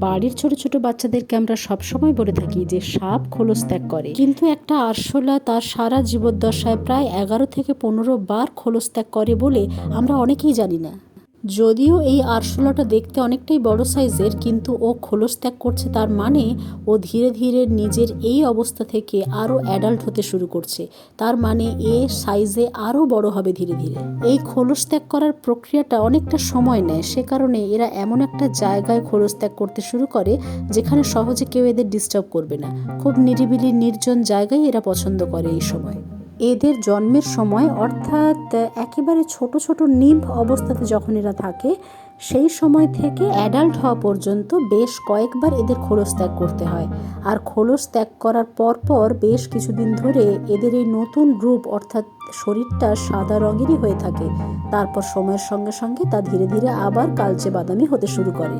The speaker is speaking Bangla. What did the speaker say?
বাড়ির ছোট ছোট বাচ্চাদেরকে আমরা সবসময় বলে থাকি যে সাপ খোলস ত্যাগ করে, কিন্তু একটা আরশোলা তার সারা জীবদ্দশায় প্রায় 11 থেকে 15 বার খোলস ত্যাগ করে বলে আমরা অনেকেই জানি না। যদিও এই আরশোলাটা দেখতে অনেকটাই বড় সাইজের, কিন্তু ও খোলস ত্যাগ করছে, তার মানে ও ধীরে ধীরে নিজের এই অবস্থা থেকে আরও অ্যাডাল্ট হতে শুরু করছে। তার মানে এ সাইজে আরও বড় হবে ধীরে ধীরে। এই খোলস ত্যাগ করার প্রক্রিয়াটা অনেকটা সময় নেয়, সে কারণে এরা এমন একটা জায়গায় খোলস ত্যাগ করতে শুরু করে যেখানে সহজে কেউ এদের ডিস্টার্ব করবে না। খুব নিরিবিলি নির্জন জায়গায় এরা পছন্দ করে এই সময়। এদের জন্মের সময় অর্থাৎ একেবারে ছোট ছোট নিম্ফ অবস্থাতে যখন এরা থাকে, সেই সময় থেকে অ্যাডাল্ট হওয়া পর্যন্ত বেশ কয়েকবার এদের খোলস ত্যাগ করতে হয়। আর খোলস ত্যাগ করার পর বেশ কিছুদিন ধরে এদের এই নতুন রূপ অর্থাৎ শরীরটা সাদা রঙেরই হয়ে থাকে। তারপর সময়ের সঙ্গে সঙ্গে তা ধীরে ধীরে আবার কালচে বাদামি হতে শুরু করে।